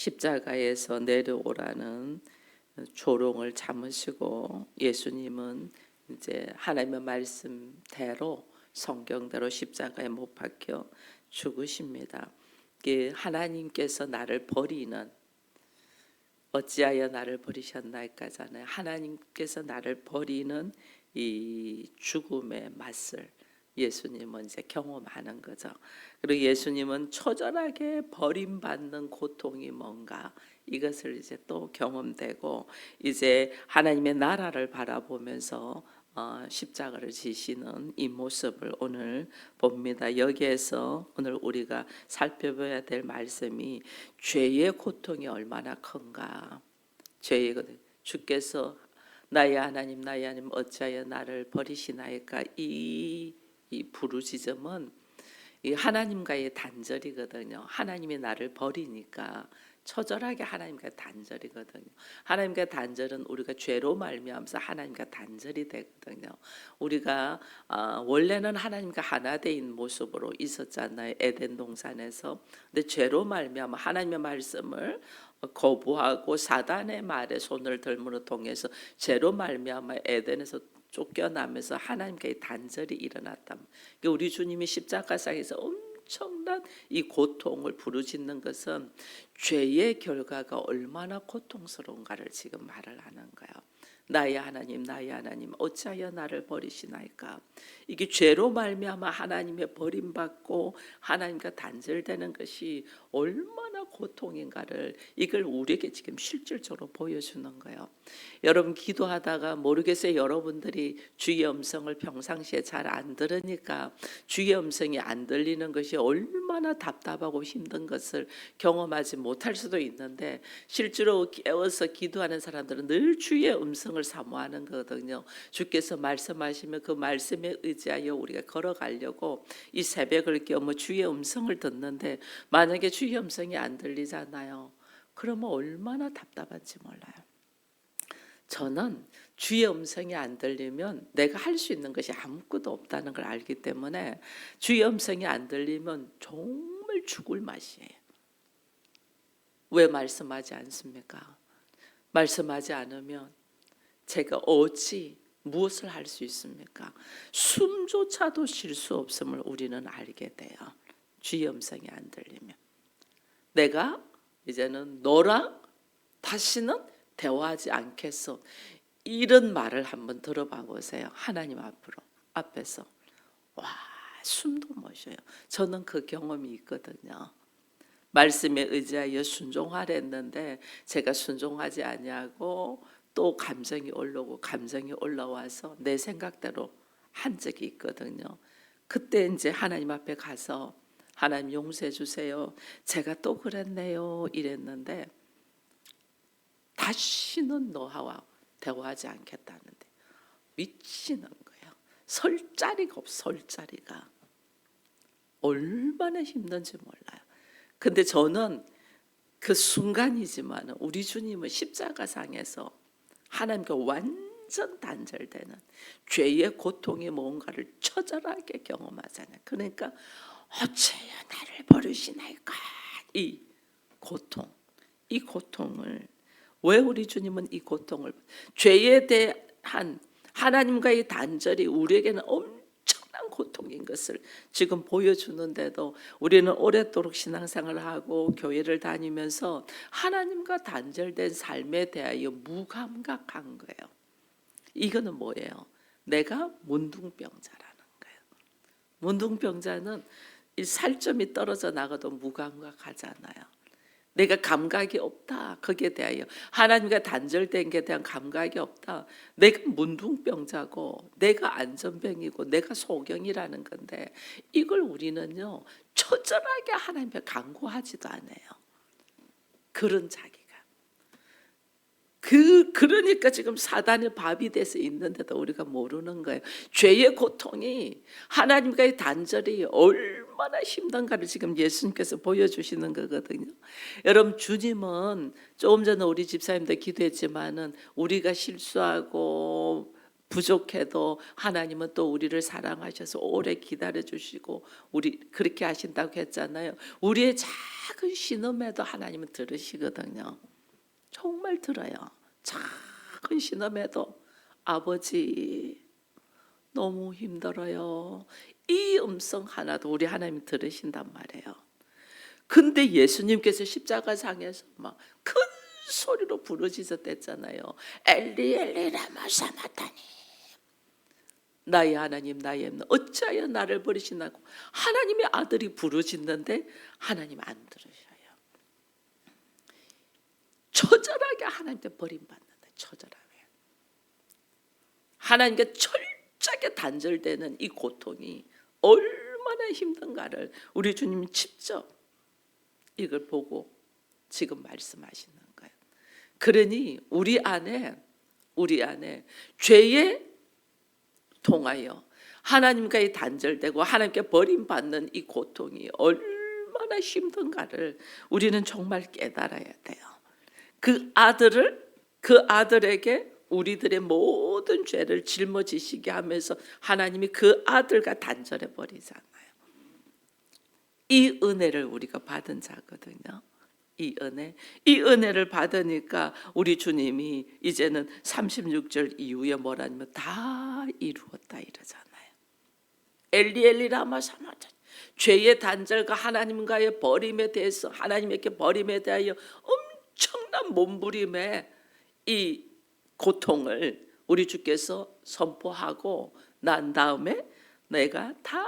십자가에서 내려오라는 조롱을 참으시고 예수님은 이제 하나님의 말씀대로 성경대로 십자가에 못 박혀 죽으십니다. 하나님께서 나를 버리는 어찌하여 나를 버리셨나이까잖아요. 하나님께서 나를 버리는 이 죽음의 맛을 예수님은 이제 경험하는 거죠. 그리고 예수님은 처절하게 버림받는 고통이 뭔가 이것을 이제 또 경험되고 이제 하나님의 나라를 바라보면서 십자가를 지시는 이 모습을 오늘 봅니다. 여기에서 오늘 우리가 살펴봐야 될 말씀이 죄의 고통이 얼마나 큰가. 주께서 나의 하나님 나의 하나님 어찌하여 나를 버리시나이까. 이 부르짖음은 이 하나님과의 단절이거든요. 하나님이 나를 버리니까 처절하게 하나님과 단절이거든요. 하나님과 단절은 우리가 죄로 말미암아서 하나님과 단절이 되거든요. 우리가 원래는 하나님과 하나 되인 모습으로 있었잖아요. 에덴 동산에서. 근데 죄로 말미암아 하나님의 말씀을 거부하고 사단의 말에 손을 들므로 통해서 죄로 말미암아 에덴에서 쫓겨나면서 하나님과의 단절이 일어났다. 우리 주님이 십자가상에서 엄청난 이 고통을 부르짖는 것은 죄의 결과가 얼마나 고통스러운가를 지금 말을 하는 거예요. 나의 하나님 어찌하여 나를 버리시나이까. 이게 죄로 말미암아 하나님의 버림받고 하나님과 단절되는 것이 얼마나 고통인가를 이걸 우리에게 지금 실질적으로 보여주는 거예요. 여러분 기도하다가 모르겠어요. 여러분들이 주의 음성을 평상시에 잘 안 들으니까 주의 음성이 안 들리는 것이 얼마나 답답하고 힘든 것을 경험하지 못할 수도 있는데 실제로 깨어서 기도하는 사람들은 늘 주의 음성을 사모하는 거거든요. 주께서 말씀하시면 그 말씀에 의지하여 우리가 걸어가려고 이 새벽을 깨우며 주의 음성을 듣는데 만약에 주의 음성이 안 들리잖아요. 그러면 얼마나 답답한지 몰라요. 저는 주의 음성이 안 들리면 내가 할 수 있는 것이 아무것도 없다는 걸 알기 때문에 주의 음성이 안 들리면 정말 죽을 맛이에요. 왜 말씀하지 않습니까? 말씀하지 않으면 제가 어찌 무엇을 할 수 있습니까? 숨조차도 쉴 수 없음을 우리는 알게 돼요. 주의 음성이 안 들리면. 내가 이제는 너랑 다시는 대화하지 않겠어. 이런 말을 한번 들어봐 보세요. 하나님 앞에서. 와, 숨도 못 쉬어요. 저는 그 경험이 있거든요. 말씀에 의지하여 순종하려 했는데 제가 순종하지 아니하고 또 감정이 올라와서 내 생각대로 한 적이 있거든요. 그때 이제 하나님 앞에 가서 하나님 용서해 주세요. 제가 또 그랬네요. 이랬는데 다시는 너와 대화하지 않겠다는데 미치는 거예요. 설 자리가 없어. 설 자리가. 얼마나 힘든지 몰라요. 근데 저는 그 순간이지만 우리 주님은 십자가상에서 하나님과 완전 단절되는 죄의 고통이 뭔가를 처절하게 경험하잖아요. 그러니까 어찌하여 나를 버리시나이까. 이 고통을 왜 우리 주님은 이 고통을 죄에 대한 하나님과의 단절이 우리에게는 엄청난 고통인 것을 지금 보여주는데도 우리는 오랫도록 신앙생활을 하고 교회를 다니면서 하나님과 단절된 삶에 대하여 무감각한 거예요. 이거는 뭐예요? 내가 문둥병자라는 거예요. 문둥병자는 이 살점이 떨어져 나가도 무감각하잖아요. 내가 감각이 없다. 거기에 대하여 하나님과 단절된 것에 대한 감각이 없다. 내가 문둥병자고 내가 안전병이고 내가 소경이라는 건데 이걸 우리는요 처절하게 하나님께 간구하지도 않아요. 그런 자기가. 그러니까 지금 사단의 밥이 돼서 있는데도 우리가 모르는 거예요. 죄의 고통이 하나님과의 단절이 얼마나 힘든가를 지금 예수님께서 보여주시는 거거든요. 여러분 주님은 조금 전에 우리 집사님도 기도했지만은 우리가 실수하고 부족해도 하나님은 또 우리를 사랑하셔서 오래 기다려 주시고 우리 그렇게 하신다고 했잖아요. 우리의 작은 신음에도 하나님은 들으시거든요. 정말 들어요. 작은 신음에도 아버지 너무 힘들어요. 이 음성 하나도 우리 하나님 들으신단 말이에요. 근데 예수님께서 십자가상에서 막 큰 소리로 부르짖었댔잖아요. 엘리 엘리 라마 사마타니. 나의 하나님 나의 하나님 어찌하여 나를 버리시나고 하나님의 아들이 부르짖는데 하나님 안 들으셔요. 처절하게 하나님께 버림받는다. 처절하게. 하나님께 철저하게 단절되는 이 고통이 얼마나 힘든가를 우리 주님이 직접 이걸 보고 지금 말씀하시는 거예요. 그러니 우리 안에 죄에 통하여 하나님과의 단절되고 하나님께 버림받는 이 고통이 얼마나 힘든가를 우리는 정말 깨달아야 돼요. 그 아들에게 우리들의 모든 죄를 짊어지시게 하면서 하나님이 그 아들과 단절해 버리잖아요. 이 은혜를 우리가 받은 자거든요. 이 은혜를 받으니까 우리 주님이 이제는 36절 이후에 뭐라냐면 다 이루었다 이러잖아요. 엘리 엘리 라마 사마타니. 죄의 단절과 하나님과의 버림에 대해서 하나님에게 버림에 대하여 엄청난 몸부림의 이 고통을 우리 주께서 선포하고 난 다음에 내가 다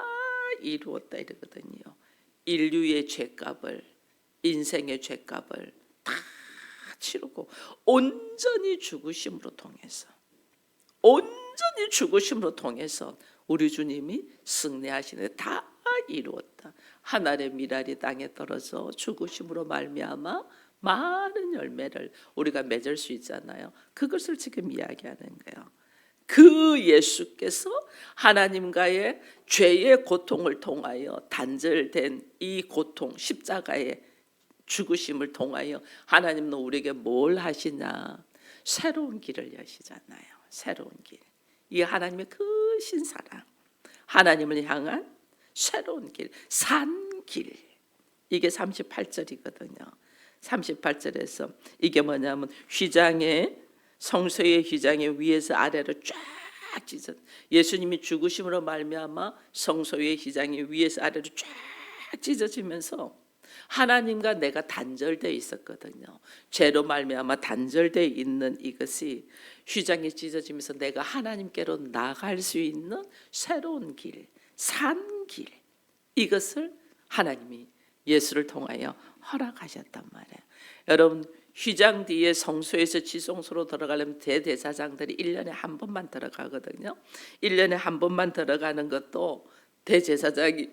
이루었다 이러거든요. 인류의 죄값을 인생의 죄값을 다 치르고 온전히 죽으심으로 통해서 우리 주님이 승리하시네. 다 이루었다. 하늘의 미랄이 땅에 떨어져 죽으심으로 말미암아 많은 열매를 우리가 맺을 수 있잖아요. 그것을 지금 이야기하는 거예요. 그 예수께서 하나님과의 죄의 고통을 통하여 단절된 이 고통, 십자가의 죽으심을 통하여 하나님은 우리에게 뭘 하시냐? 새로운 길을 여시잖아요. 새로운 길. 이 하나님의 크신 사랑, 하나님을 향한 새로운 길, 산 길. 이게 38절이거든요. 38절에서 이게 뭐냐면 성소의 휘장의 위에서 아래로 쫙 찢어. 예수님이 죽으심으로 말미암아 성소의 휘장의 위에서 아래로 쫙 찢어지면서 하나님과 내가 단절되어 있었거든요. 죄로 말미암아 단절되어 있는 이것이 휘장이 찢어지면서 내가 하나님께로 나갈 수 있는 새로운 길, 산 길. 이것을 하나님이 예수를 통하여 허락하셨단 말이에요. 여러분 휘장 뒤에 성소에서 지성소로 들어가려면 대제사장들이 1년에 한 번만 들어가거든요. 1년에 한 번만 들어가는 것도 대제사장이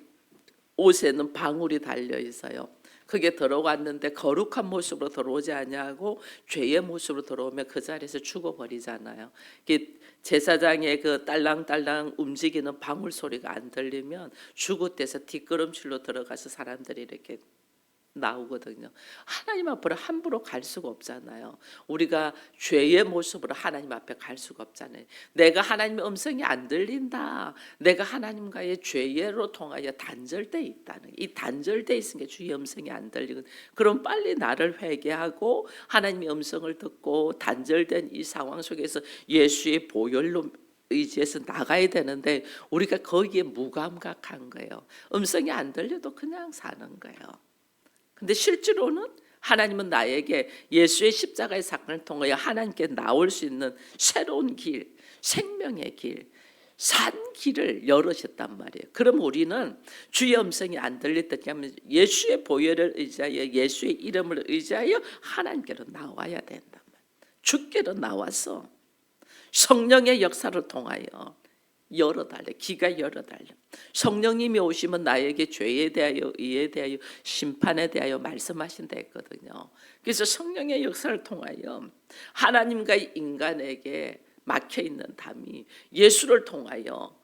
옷에는 방울이 달려 있어요. 그게 들어갔는데 거룩한 모습으로 들어오지 아니하고 죄의 모습으로 들어오면 그 자리에서 죽어버리잖아요. 제사장의 그 딸랑딸랑 움직이는 방울 소리가 안 들리면 죽었대서 뒷걸음질로 들어가서 사람들이 이렇게 나오거든요. 하나님 앞으로 함부로 갈 수가 없잖아요. 우리가 죄의 모습으로 하나님 앞에 갈 수가 없잖아요. 내가 하나님의 음성이 안 들린다. 내가 하나님과의 죄로 통하여 단절돼 있다는, 이 단절돼 있은 게 주의 음성이 안 들리거든. 그럼 빨리 나를 회개하고 하나님의 음성을 듣고 단절된 이 상황 속에서 예수의 보혈로 의지해서 나가야 되는데 우리가 거기에 무감각한 거예요. 음성이 안 들려도 그냥 사는 거예요. 근데 실제로는 하나님은 나에게 예수의 십자가의 사건을 통하여 하나님께 나올 수 있는 새로운 길, 생명의 길, 산 길을 열으셨단 말이에요. 그럼 우리는 주의 음성이 안 들릴 때 예수의 보혈을 의지하여 예수의 이름을 의지하여 하나님께로 나와야 된단 말이에요. 주께로 나와서 성령의 역사를 통하여 열어달래. 기가 열어달래. 성령님이 오시면 나에게 죄에 대하여 의에 대하여 심판에 대하여 말씀하신다 했거든요. 그래서 성령의 역사를 통하여 하나님과 인간에게 막혀있는 담이 예수를 통하여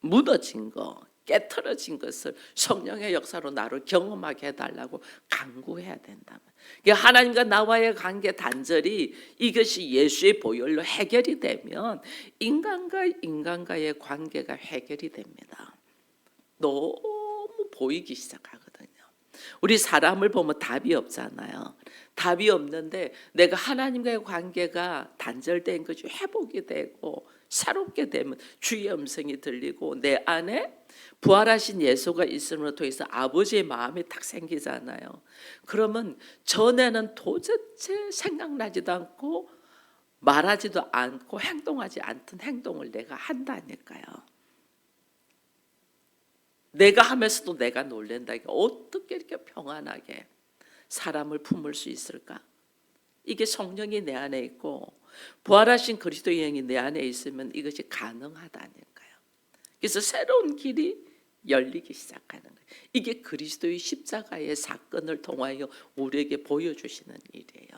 무너진 거, 깨트려진 것을 성령의 역사로 나를 경험하게 해달라고 간구해야 된다. 하나님과 나와의 관계 단절이 이것이 예수의 보혈로 해결이 되면 인간과 인간과의 관계가 해결이 됩니다. 너무 보이기 시작하거든요. 우리 사람을 보면 답이 없잖아요. 답이 없는데 내가 하나님과의 관계가 단절된 것이 회복이 되고 새롭게 되면 주의 음성이 들리고 내 안에 부활하신 예수가 있음으로 통해서 아버지의 마음이 딱 생기잖아요. 그러면 전에는 도대체 생각나지도 않고 말하지도 않고 행동하지 않던 행동을 내가 한다니까요. 내가 하면서도 내가 놀란다. 어떻게 이렇게 평안하게 사람을 품을 수 있을까? 이게 성령이 내 안에 있고 부활하신 그리스도의 영이 내 안에 있으면 이것이 가능하다니까요. 그래서 새로운 길이 열리기 시작하는 거예요. 이게 그리스도의 십자가의 사건을 통하여 우리에게 보여주시는 일이에요.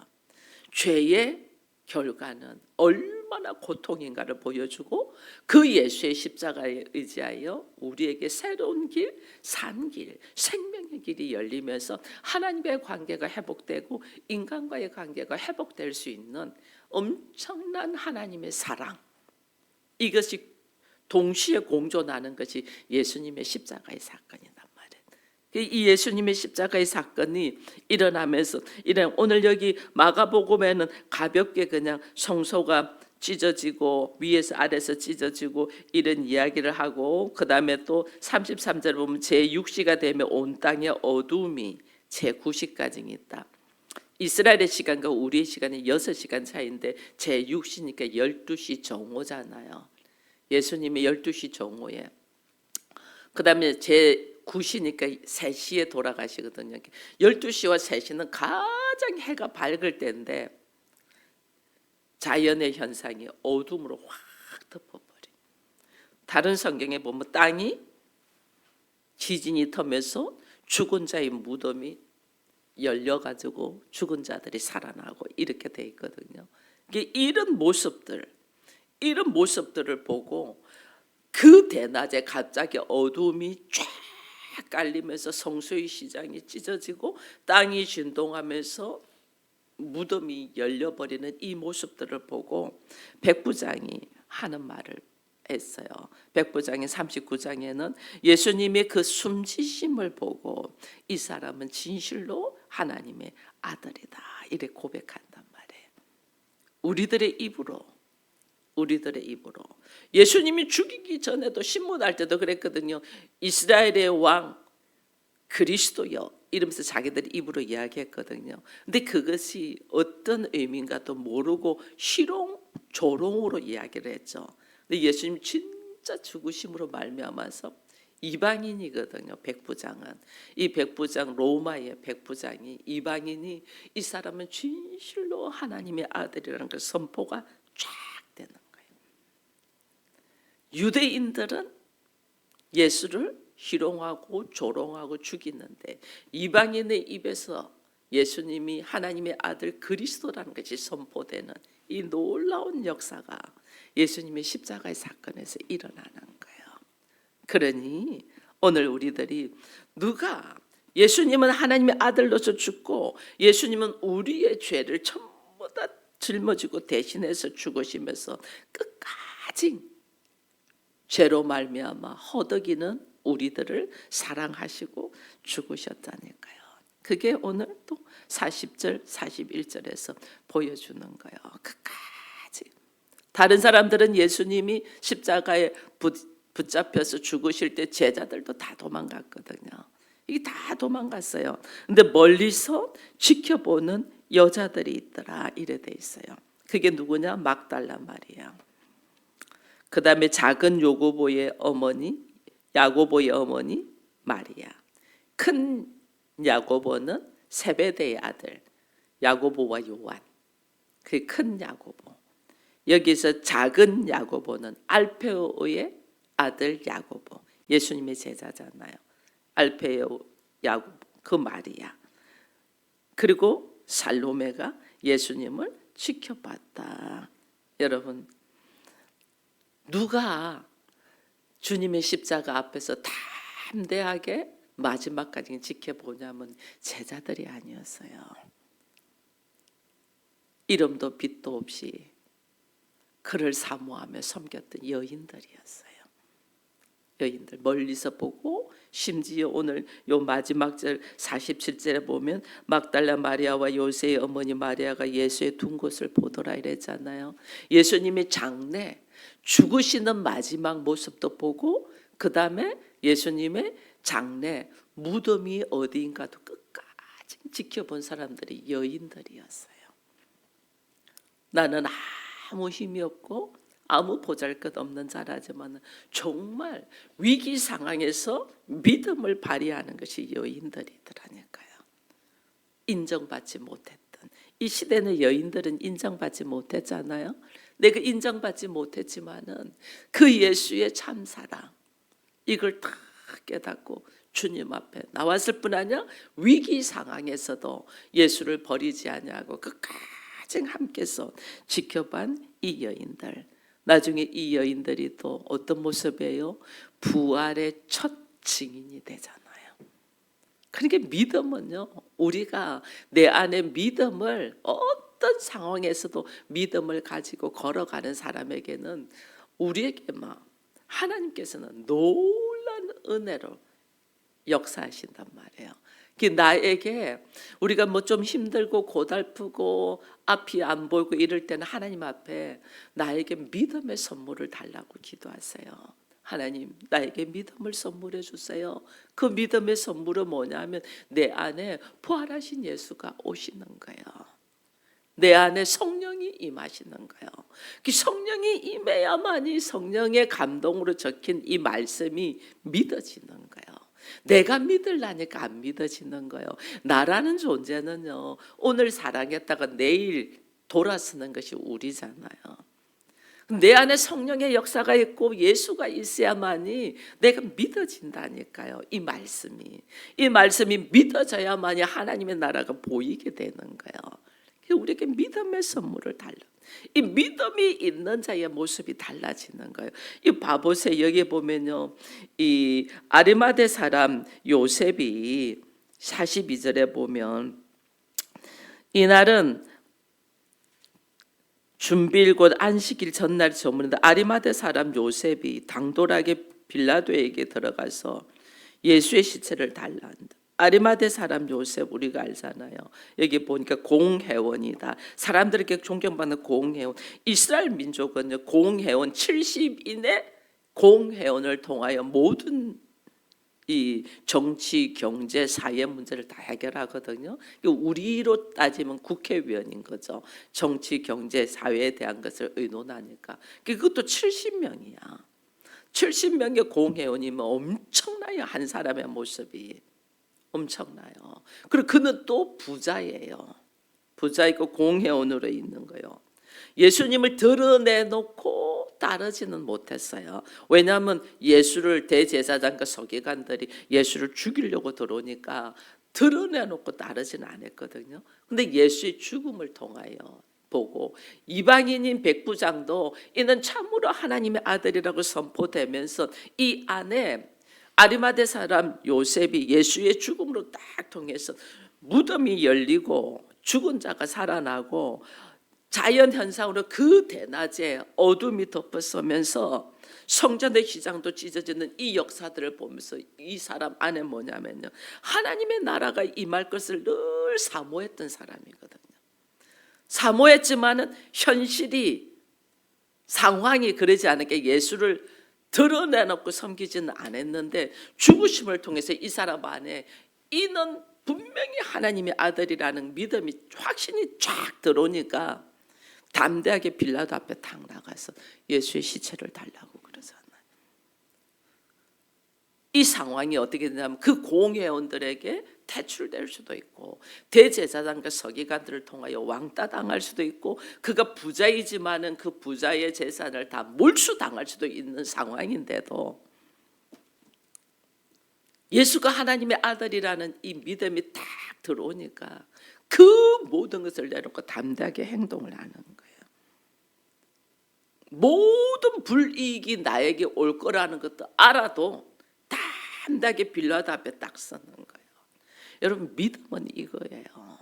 죄의 결과는 얼마나 고통인가를 보여주고 그 예수의 십자가에 의지하여 우리에게 새로운 길, 산 길, 생명의 길이 열리면서 하나님과의 관계가 회복되고 인간과의 관계가 회복될 수 있는 엄청난 하나님의 사랑, 이것이 동시에 공존하는 것이 예수님의 십자가의 사건이란 말이에요. 이 예수님의 십자가의 사건이 일어나면서 오늘 여기 마가복음에는 가볍게 그냥 성소가 찢어지고 위에서 아래서 찢어지고 이런 이야기를 하고, 그 다음에 또 33절 보면 제6시가 되면 온 땅에 어두움이 제9시까지 있다. 이스라엘의 시간과 우리의 시간이 6시간 차이인데 제6시니까 12시 정오잖아요. 예수님이 12시 정오에, 그 다음에 제9시니까 3시에 돌아가시거든요. 12시와 3시는 가장 해가 밝을 때인데 자연의 현상이 어둠으로 확 덮어버려. 다른 성경에 보면 땅이 지진이 터면서 죽은 자의 무덤이 열려가지고 죽은 자들이 살아나고 이렇게 돼 있거든요. 이런 모습들을 보고 그 대낮에 갑자기 어둠이 쫙 깔리면서 성소의 시장이 찢어지고 땅이 진동하면서 무덤이 열려버리는 이 모습들을 보고 백부장이 하는 말을 했어요. 백부장의 39장에는 예수님의 그 숨지심을 보고 이 사람은 진실로 하나님의 아들이다 이렇게 고백한단 말이에요. 우리들의 입으로 예수님이 죽이기 전에도 신문할 때도 그랬거든요. 이스라엘의 왕 그리스도여 이러면서 자기들이 입으로 이야기했거든요. 근데 그것이 어떤 의미인가도 모르고 조롱으로 이야기를 했죠. 근데 예수님 진짜 죽으심으로 말미암아서 이방인이거든요. 백부장은 이 백부장 로마의 백부장이 이방인이 이 사람은 진실로 하나님의 아들이라는 그 선포가 쫙 되는 거예요. 유대인들은 예수를 희롱하고 조롱하고 죽이는데 이방인의 입에서 예수님이 하나님의 아들 그리스도라는 것이 선포되는 이 놀라운 역사가 예수님의 십자가의 사건에서 일어나는 거예요. 그러니 오늘 우리들이 누가 예수님은 하나님의 아들로서 죽고 예수님은 우리의 죄를 전부 다 짊어지고 대신해서 죽으시면서 끝까지 죄로 말미암아 허덕이는 우리들을 사랑하시고 죽으셨다니까요. 그게 오늘 또 40절 41절에서 보여주는 거예요. 끝까지. 다른 사람들은 예수님이 십자가에 붙잡혀서 죽으실 때 제자들도 다 도망갔거든요. 이게 다 도망갔어요. 근데 멀리서 지켜보는 여자들이 있더라 이래 돼 있어요. 그게 누구냐? 막달라 마리아. 그 다음에 작은 야고보의 어머니 마리아. 큰 야고보는 세베대의 아들 야고보와 요한. 그 큰 야고보. 여기서 작은 야고보는 알페오의 아들 야고보. 예수님의 제자잖아요. 알페오 야고보 그 마리아. 그리고 살로메가 예수님을 지켜봤다. 여러분, 누가 주님의 십자가 앞에서 다 담대하게 마지막까지 지켜보냐면 제자들이 아니었어요. 이름도 빛도 없이 그를 사모하며 섬겼던 여인들이었어요. 여인들 멀리서 보고, 심지어 오늘 요 마지막 절 47절에 보면 막달라 마리아와 요새의 어머니 마리아가 예수의 둔 곳을 보더라 이랬잖아요. 예수님의 장례, 죽으시는 마지막 모습도 보고, 그 다음에 예수님의 장례, 무덤이 어디인가도 끝까지 지켜본 사람들이 여인들이었어요. 나는 아무 힘이 없고 아무 보잘것없는 자라지만 정말 위기 상황에서 믿음을 발휘하는 것이 여인들이더라니까요. 인정받지 못했던, 이 시대는 여인들은 인정받지 못했잖아요. 내가 인정받지 못했지만은 그 예수의 참사랑 이걸 다 깨닫고 주님 앞에 나왔을 뿐 아니라 위기 상황에서도 예수를 버리지 아니하고 끝까지 함께서 지켜본 이 여인들. 나중에 이 여인들이 또 어떤 모습이에요? 부활의 첫 증인이 되잖아요. 그러니까 믿음은요, 우리가 내 안에 믿음을 어떤 상황에서도 믿음을 가지고 걸어가는 사람에게는 우리에게 막 하나님께서는 놀라운 은혜로 역사하신단 말이에요. 나에게 우리가 뭐 좀 힘들고 고달프고 앞이 안 보이고 이럴 때는 하나님 앞에 나에게 믿음의 선물을 달라고 기도하세요. 하나님, 나에게 믿음을 선물해 주세요. 그 믿음의 선물은 뭐냐면 내 안에 부활하신 예수가 오시는 거예요. 내 안에 성령이 임하시는 거예요. 그 성령이 임해야만이 성령의 감동으로 적힌 이 말씀이 믿어지는 거예요. 내가 믿으려니까 안 믿어지는 거예요. 나라는 존재는요, 오늘 사랑했다가 내일 돌아서는 것이 우리잖아요. 내 안에 성령의 역사가 있고 예수가 있어야만이 내가 믿어진다니까요. 이 말씀이 믿어져야만이 하나님의 나라가 보이게 되는 거예요. 우리에게 믿음의 선물을 달라. 이 믿음이 있는 자의 모습이 달라지는 거예요. 이 봐보세요. 여기 보면요, 이 아리마대 사람 요셉이 42절에 보면 이날은 준비일 곧 안식일 전날 저물인데 아리마대 사람 요셉이 당돌하게 빌라도에게 들어가서 예수의 시체를 달라 한다. 아리마대 사람 요셉 우리가 알잖아요. 여기 보니까 공회원이다. 사람들에게 존경받는 공회원. 이스라엘 민족은요, 공회원 70인의 공회원을 통하여 모든 이 정치, 경제, 사회 문제를 다 해결하거든요. 우리로 따지면 국회의원인 거죠. 정치, 경제, 사회에 대한 것을 의논하니까. 그것도 70명이야. 70명의 공회원이면 엄청나요. 한 사람의 모습이. 엄청나요. 그리고 그는 또 부자예요. 부자이고 공회원으로 있는 거예요. 예수님을 드러내놓고 따르지는 못했어요. 왜냐하면 예수를 대제사장과 서기관들이 예수를 죽이려고 들어오니까 드러내놓고 따르지는 않았거든요. 근데 예수의 죽음을 통하여 보고 이방인인 백부장도 이는 참으로 하나님의 아들이라고 선포되면서 이 안에 아리마대 사람 요셉이 예수의 죽음으로 딱 통해서 무덤이 열리고 죽은 자가 살아나고 자연 현상으로 그 대낮에 어둠이 덮어서면서 성전의 휘장도 찢어지는 이 역사들을 보면서 이 사람 안에 뭐냐면요, 하나님의 나라가 임할 것을 늘 사모했던 사람이거든요. 사모했지만은 현실이 상황이 그러지 않게 예수를 드러내놓고 섬기지는 않았는데 죽으심을 통해서 이 사람 안에 이는 분명히 하나님의 아들이라는 믿음이 확신이 쫙 들어오니까 담대하게 빌라도 앞에 탁 나가서 예수의 시체를 달라고 그러잖아요. 이 상황이 어떻게 되냐면 그 공회원들에게 퇴출될 수도 있고 대제사장과 서기관들을 통하여 왕따 당할 수도 있고 그가 부자이지만은 그 부자의 재산을 다 몰수당할 수도 있는 상황인데도 예수가 하나님의 아들이라는 이 믿음이 딱 들어오니까 그 모든 것을 내놓고 담대하게 행동을 하는 거예요. 모든 불이익이 나에게 올 거라는 것도 알아도 다 담대하게 빌라도 앞에 딱 서는 거예요. 여러분, 믿음은 이거예요.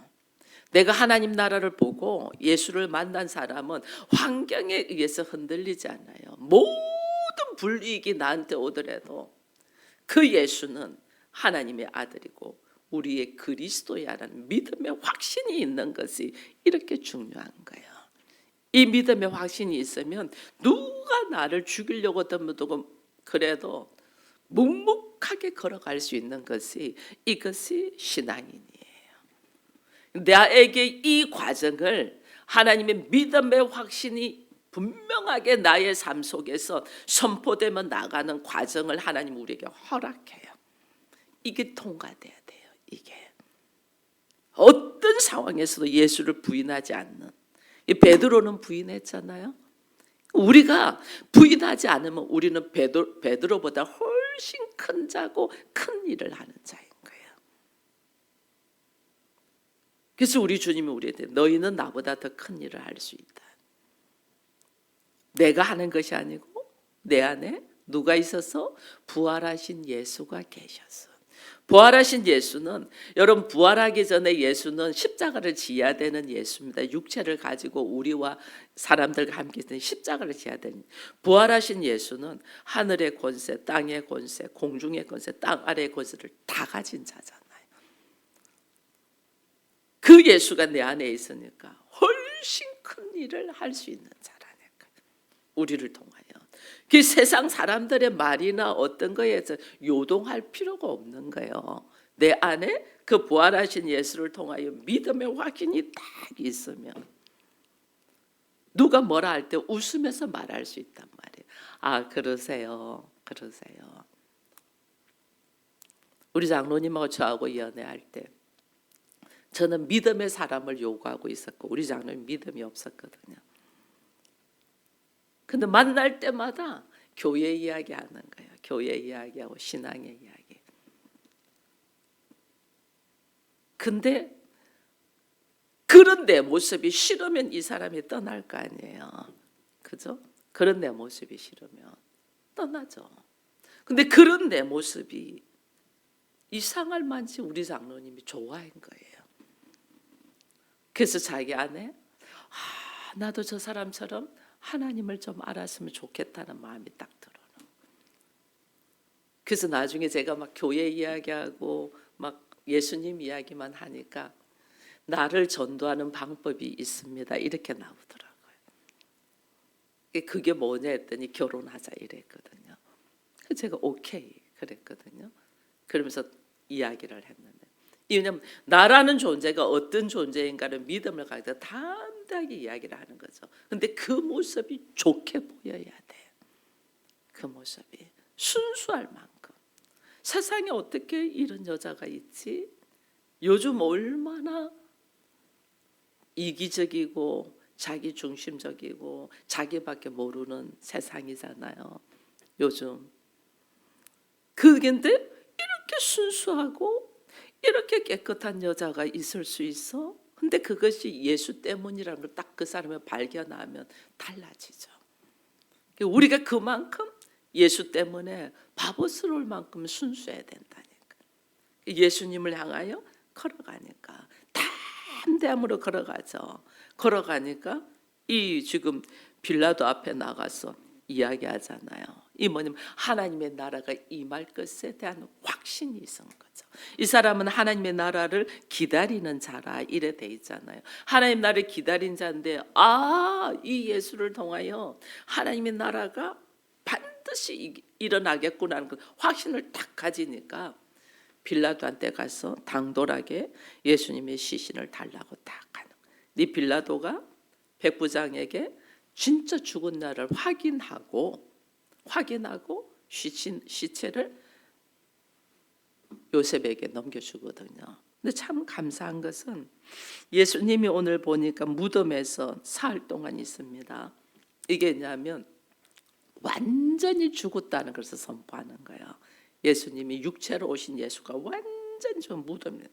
내가 하나님 나라를 보고 예수를 만난 사람은 환경에 의해서 흔들리지 않아요. 모든 불이익이 나한테 오더라도 그 예수는 하나님의 아들이고 우리의 그리스도야라는 믿음의 확신이 있는 것이 이렇게 중요한 거예요. 이 믿음의 확신이 있으면 누가 나를 죽이려고 하더라도 그래도 묵묵하게 걸어갈 수 있는 것이 이것이 신앙인이에요. 나에게 이 과정을 하나님의 믿음의 확신이 분명하게 나의 삶 속에서 선포되며 나가는 과정을 하나님 우리에게 허락해요. 이게 통과돼야 돼요. 이게 어떤 상황에서도 예수를 부인하지 않는, 베드로는 부인했잖아요. 우리가 부인하지 않으면 우리는 베드로보다 훨씬 큰 자고 큰 일을 하는 자인 거예요. 그래서 우리 주님이 우리한테 너희는 나보다 더 큰 일을 할 수 있다. 내가 하는 것이 아니고 내 안에 누가 있어서 부활하신 예수가 계셔서. 부활하신 예수는, 여러분, 부활하기 전에 예수는 십자가를 지어야 되는 예수입니다. 육체를 가지고 우리와 사람들과 함께 있는 십자가를 지어야 되는. 부활하신 예수는 하늘의 권세, 땅의 권세, 공중의 권세, 땅 아래의 권세를 다 가진 자잖아요. 그 예수가 내 안에 있으니까 훨씬 큰 일을 할 수 있는 자라니까. 우리를 통하여. 그 세상 사람들의 말이나 어떤 거에서 요동할 필요가 없는 거예요. 내 안에 그 부활하신 예수를 통하여 믿음의 확신이 딱 있으면 누가 뭐라 할 때 웃으면서 말할 수 있단 말이에요. 아, 그러세요. 그러세요. 우리 장로님하고 저하고 연애할 때 저는 믿음의 사람을 요구하고 있었고 우리 장로님 믿음이 없었거든요. 근데 만날 때마다 교회 이야기 하는 거예요. 교회 이야기하고 신앙의 이야기. 근데 그런 내 모습이 싫으면 이 사람이 떠날 거 아니에요. 그죠? 그런 내 모습이 싫으면 떠나죠. 근데 그런 내 모습이 이상할 만치 우리 장로님이 좋아한 거예요. 그래서 자기 안에 나도 저 사람처럼 하나님을 좀 알았으면 좋겠다는 마음이 딱 들어요. 그래서 나중에 제가 막 교회 이야기하고 막 예수님 이야기만 하니까 나를 전도하는 방법이 있습니다. 이렇게 나오더라고요. 그게 뭐냐 했더니 결혼하자 이랬거든요. 그래서 제가 오케이 그랬거든요. 그러면서 이야기를 했는데, 왜냐하면 나라는 존재가 어떤 존재인가를 믿음을 가지고 담대하게 이야기를 하는 거죠. 근데 그 모습이 좋게 보여야 돼. 그 모습이 순수할 만큼. 세상에 어떻게 이런 여자가 있지? 요즘 얼마나 이기적이고 자기 중심적이고 자기밖에 모르는 세상이잖아요. 요즘. 그런데 이렇게 순수하고 이렇게 깨끗한 여자가 있을 수 있어? 근데 그것이 예수 때문이라는 걸 딱 그 사람을 발견하면 달라지죠. 우리가 그만큼 예수 때문에 바보스러울 만큼 순수해야 된다니까. 예수님을 향하여 걸어가니까 담대함으로 걸어가죠. 걸어가니까 이 지금 빌라도 앞에 나가서 이야기하잖아요. 이 뭐냐면 하나님의 나라가 임할 것에 대한 확신이 있은 거죠. 이 사람은 하나님의 나라를 기다리는 자라 이래 돼 있잖아요. 하나님 나라를 기다린 자인데 이 예수를 통하여 하나님의 나라가 반드시 일어나겠구나 하는 그 확신을 딱 가지니까 빌라도한테 가서 당돌하게 예수님의 시신을 달라고 딱 하는 거예요. 이 빌라도가 백부장에게 진짜 죽은 날을 확인하고 시체를 요셉에게 넘겨주거든요. 근데 참 감사한 것은 예수님이 오늘 보니까 무덤에서 사흘 동안 있습니다. 이게 뭐냐면 완전히 죽었다는 것을 선포하는 거예요. 예수님이 육체로 오신 예수가 완전히 저 무덤에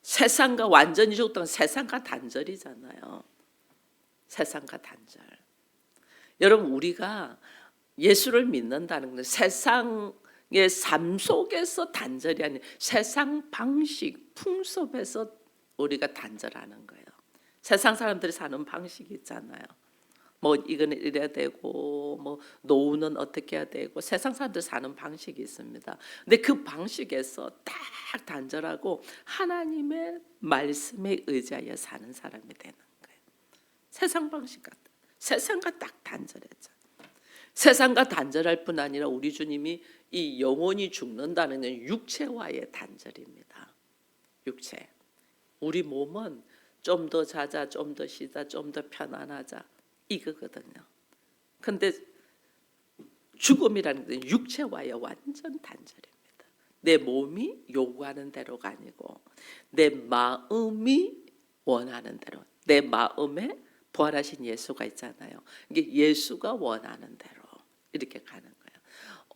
세상과 완전히 죽었다는 세상과 단절이잖아요. 세상과 단절. 여러분, 우리가 예수를 믿는다는 건 세상에 이게 삶 속에서 단절이 아니라 세상 방식, 풍습에서 우리가 단절하는 거예요. 세상 사람들이 사는 방식이 있잖아요. 뭐 이거는 이래야 되고 뭐 노후는 어떻게 해야 되고 세상 사람들 사는 방식이 있습니다. 근데 그 방식에서 딱 단절하고 하나님의 말씀에 의지하여 사는 사람이 되는 거예요. 세상 방식 같다. 세상과 딱 단절했죠. 세상과 단절할 뿐 아니라 우리 주님이 이 영혼이 죽는다는 건 육체와의 단절입니다. 육체. 우리 몸은 좀 더 자자, 좀 더 쉬자, 좀 더 편안하자 이거거든요. 근데 죽음이라는 건 육체와의 완전 단절입니다. 내 몸이 요구하는 대로가 아니고 내 마음이 원하는 대로, 내 마음에 부활하신 예수가 있잖아요. 이게 예수가 원하는 대로 이렇게 가는 거예요.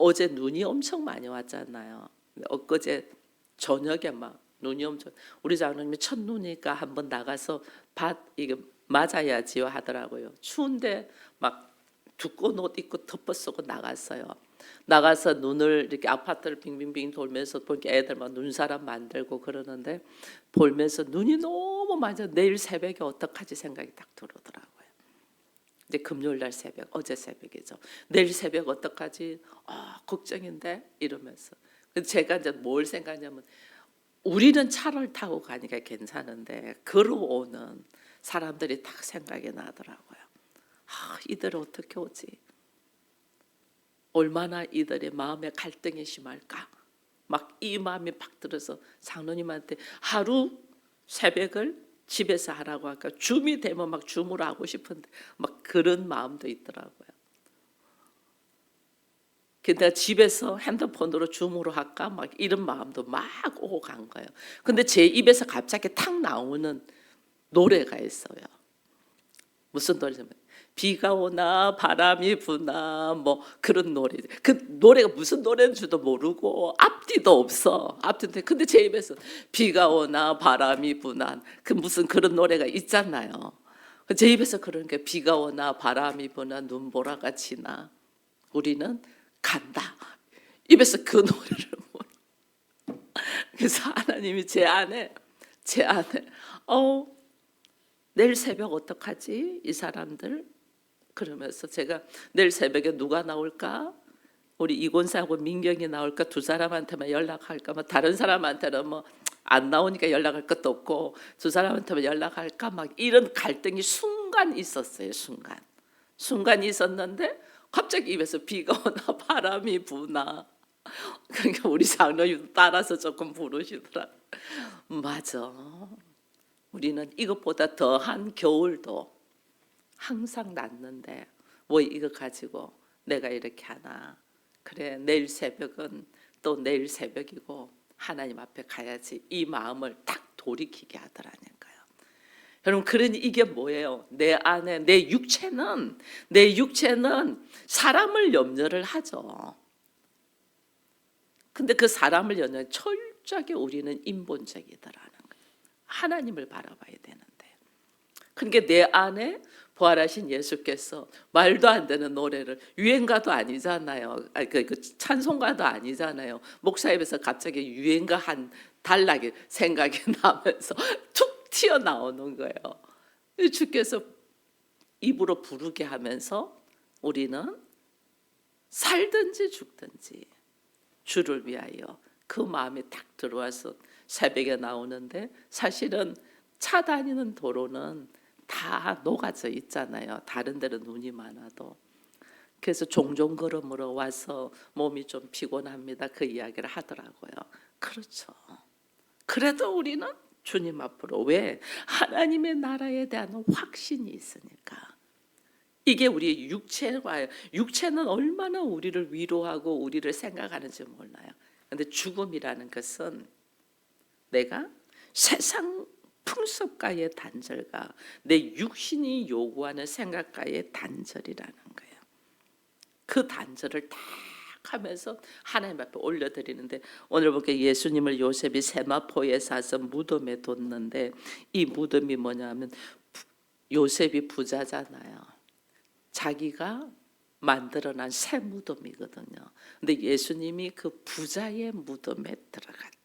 어제 눈이 엄청 많이 왔잖아요. 엊그제 저녁에 막 눈이 엄청, 우리 장로님이 첫눈이니까 한번 나가서 밭 이게 맞아야지요 하더라고요. 추운데 막 두꺼운 옷 입고 덮어 쓰고 나갔어요. 나가서 눈을 이렇게 아파트를 빙빙빙 돌면서 보니까 애들 막 눈사람 만들고 그러는데 보면서 눈이 너무 많이 와서 내일 새벽에 어떡하지 생각이 딱 들어오더라고요. 이제 금요일 날 새벽, 어제 새벽이죠. 내일 새벽 어떡하지? 걱정인데 이러면서. 제가 이제 뭘 생각하냐면 우리는 차를 타고 가니까 괜찮은데 걸어오는 사람들이 딱 생각이 나더라고요. 이들 어떻게 오지? 얼마나 이들의 마음의 갈등이 심할까? 막 이 마음이 팍 들어서 장로님한테 하루 새벽을 집에서 하라고 할까? 줌이 되면 막 줌으로 하고 싶은데 막 그런 마음도 있더라고요. 근데 집에서 핸드폰으로 줌으로 할까? 막 이런 마음도 막 오고 간 거예요. 근데 제 입에서 갑자기 탁 나오는 노래가 있어요. 무슨 노래냐면 비가 오나 바람이 부나 뭐 그런 노래. 그 노래가 무슨 노래인지도 모르고 앞뒤도 없어. 앞뒤인데 근데 제 입에서 비가 오나 바람이 부나 그 무슨 그런 노래가 있잖아요. 제 입에서 그런 게 비가 오나 바람이 부나 눈보라가 치나 우리는 간다. 입에서 그 노래를 부르. 그래서 하나님이 제 안에 내일 새벽 어떡하지? 이 사람들 그러면서 제가 내일 새벽에 누가 나올까? 우리 이곤사하고 민경이 나올까? 두 사람한테만 연락할까? 뭐 다른 사람한테는 뭐 안 나오니까 연락할 것도 없고 두 사람한테만 연락할까? 막 이런 갈등이 순간 있었어요. 순간 있었는데 갑자기 입에서 비가 오나 바람이 부나 그러니까 우리 장로님 따라서 조금 부르시더라. 맞아. 우리는 이것보다 더한 겨울도 항상 났는데 뭐 이거 가지고 내가 이렇게 하나. 그래 내일 새벽은 또 내일 새벽이고 하나님 앞에 가야지. 이 마음을 딱 돌이키게 하더라니까요. 여러분 그러니 이게 뭐예요? 내 안에 내 육체는 사람을 염려를 하죠. 근데 그 사람을 염려 철저하게 우리는 인본적이더라는 거예요. 하나님을 바라봐야 되는데. 그러니까 내 안에 부활하신 예수께서 말도 안 되는 노래를 유행가도 아니잖아요. 그 찬송가도 아니잖아요. 목사 입에서 갑자기 유행가 한 단락이 생각이 나면서 툭 튀어나오는 거예요. 주께서 입으로 부르게 하면서 우리는 살든지 죽든지 주를 위하여 그 마음이 딱 들어와서 새벽에 나오는데 사실은 차 다니는 도로는 다 녹아져 있잖아요. 다른 데는 눈이 많아도. 그래서 종종 걸음으로 와서 몸이 좀 피곤합니다. 그 이야기를 하더라고요. 그렇죠. 그래도 우리는 주님 앞으로 왜? 하나님의 나라에 대한 확신이 있으니까. 이게 우리 육체는 얼마나 우리를 위로하고 우리를 생각하는지 몰라요. 그런데 죽음이라는 것은 내가 세상 풍습과의 단절과 내 육신이 요구하는 생각과의 단절이라는 거예요. 그 단절을 딱 하면서 하나님 앞에 올려드리는데 오늘 보니까 예수님을 요셉이 세마포에 사서 무덤에 뒀는데 이 무덤이 뭐냐면 요셉이 부자잖아요. 자기가 만들어난 새 무덤이거든요. 근데 예수님이 그 부자의 무덤에 들어갔다.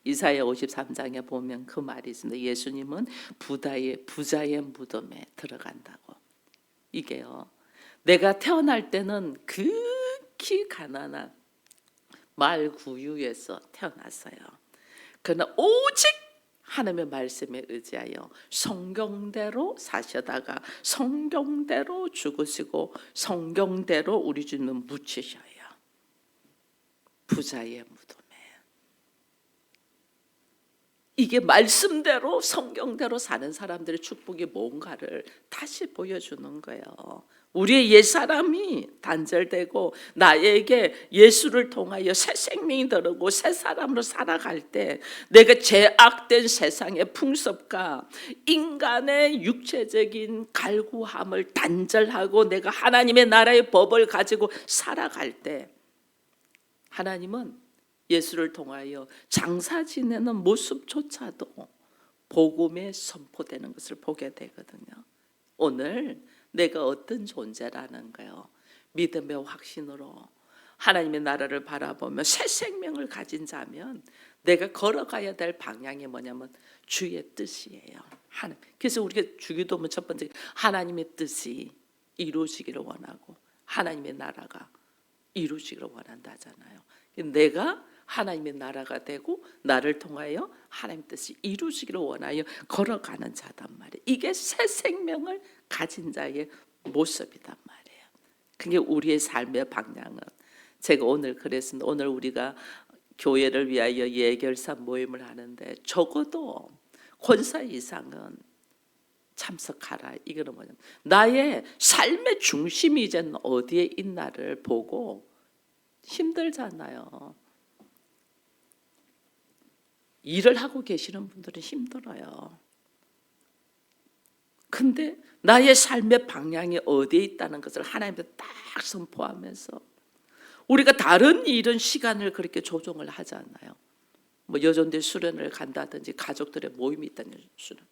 이사야 53장에 보면 그 말이 있습니다. 예수님은 부자의 무덤에 들어간다고. 이게요, 내가 태어날 때는 극히 가난한 말구유에서 태어났어요. 그러나 오직 하나님의 말씀에 의지하여 성경대로 사셔다가 성경대로 죽으시고 성경대로 우리 주님은 묻히셔요. 부자의 무덤에. 이게 말씀대로 성경대로 사는 사람들의 축복이 뭔가를 다시 보여주는 거예요. 우리의 옛사람이 단절되고 나에게 예수를 통하여 새 생명이 들어오고 새 사람으로 살아갈 때 내가 죄악된 세상의 풍습과 인간의 육체적인 갈구함을 단절하고 내가 하나님의 나라의 법을 가지고 살아갈 때 하나님은 예수를 통하여 장사 지내는 모습조차도 복음에 선포되는 것을 보게 되거든요. 오늘 내가 어떤 존재라는 거예요. 믿음의 확신으로 하나님의 나라를 바라보며 새 생명을 가진 자면 내가 걸어가야 될 방향이 뭐냐면 주의 뜻이에요. 그래서 우리가 주기도문 첫 번째 하나님의 뜻이 이루어지기를 원하고 하나님의 나라가 이루어지기를 원한다잖아요. 내가 하나님의 나라가 되고 나를 통하여 하나님의 뜻이 이루어지기를 원하여 걸어가는 자단 말이에요. 이게 새 생명을 가진 자의 모습이단 말이에요. 그게 우리의 삶의 방향은 제가 오늘 그랬습니다. 오늘 우리가 교회를 위하여 예결사 모임을 하는데 적어도 권사 이상은 참석하라. 이거는 뭐냐면 나의 삶의 중심이 이제는 어디에 있나를 보고 힘들잖아요. 일을 하고 계시는 분들은 힘들어요. 근데 나의 삶의 방향이 어디에 있다는 것을 하나님께 딱 선포하면서 우리가 다른 일은 시간을 그렇게 조정을 하잖아요. 뭐 여전대 수련을 간다든지 가족들의 모임이 있다는 수련.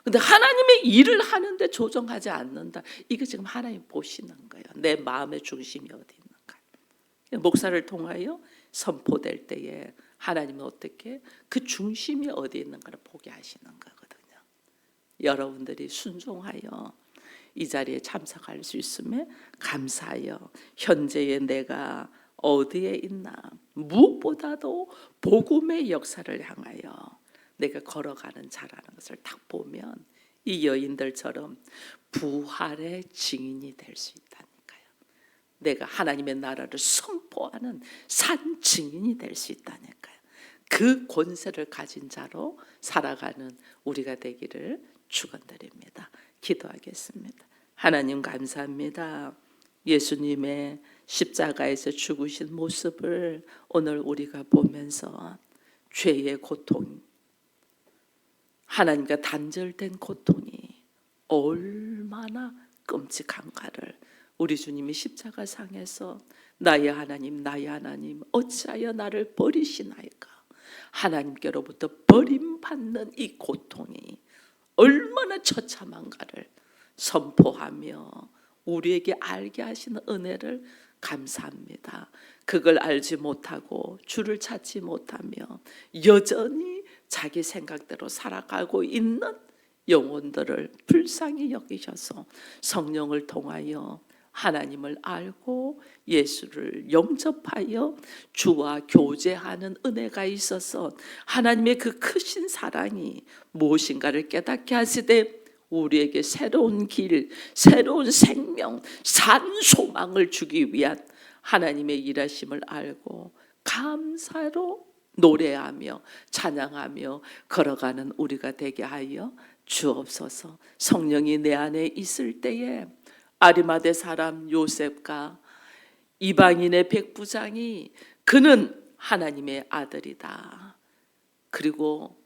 근데 하나님의 일을 하는데 조정하지 않는다. 이거 지금 하나님 보시는 거예요. 내 마음의 중심이 어디 있는가. 목사를 통하여 선포될 때에 하나님은 어떻게 그 중심이 어디 있는가를 보게 하시는 거거든요. 여러분들이 순종하여 이 자리에 참석할 수 있음에 감사하여 현재의 내가 어디에 있나 무엇보다도 복음의 역사를 향하여 내가 걸어가는 자라는 것을 딱 보면 이 여인들처럼 부활의 증인이 될 수 있다니까요. 내가 하나님의 나라를 선포하는 산 증인이 될 수 있다니까요. 그 권세를 가진 자로 살아가는 우리가 되기를 축원드립니다. 기도하겠습니다. 하나님 감사합니다. 예수님의 십자가에서 죽으신 모습을 오늘 우리가 보면서 죄의 고통, 하나님과 단절된 고통이 얼마나 끔찍한가를 우리 주님이 십자가상에서 나의 하나님 어찌하여 나를 버리시나이까. 하나님께로부터 버림받는 이 고통이 얼마나 처참한가를 선포하며 우리에게 알게 하시는 은혜를 감사합니다. 그걸 알지 못하고 주를 찾지 못하며 여전히 자기 생각대로 살아가고 있는 영혼들을 불쌍히 여기셔서 성령을 통하여 하나님을 알고 예수를 영접하여 주와 교제하는 은혜가 있어서 하나님의 그 크신 사랑이 무엇인가를 깨닫게 하시되 우리에게 새로운 길, 새로운 생명, 산 소망을 주기 위한 하나님의 일하심을 알고 감사로 노래하며 찬양하며 걸어가는 우리가 되게 하여 주옵소서. 성령이 내 안에 있을 때에 아리마대 사람 요셉과 이방인의 백부장이 그는 하나님의 아들이다. 그리고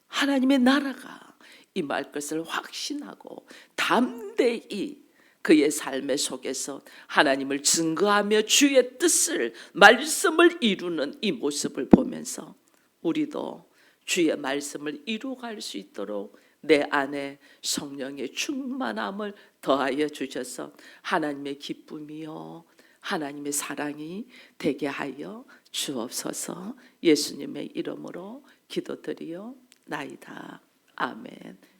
하나님의 나라가 임할 것을 확신하고 담대히 그의 삶의 속에서 하나님을 증거하며 주의 뜻을 말씀을 이루는 이 모습을 보면서 우리도 주의 말씀을 이루어갈 수 있도록 내 안에 성령의 충만함을 더하여 주셔서 하나님의 기쁨이요 하나님의 사랑이 되게 하여 주옵소서. 예수님의 이름으로 기도드리옵나이다. 아멘.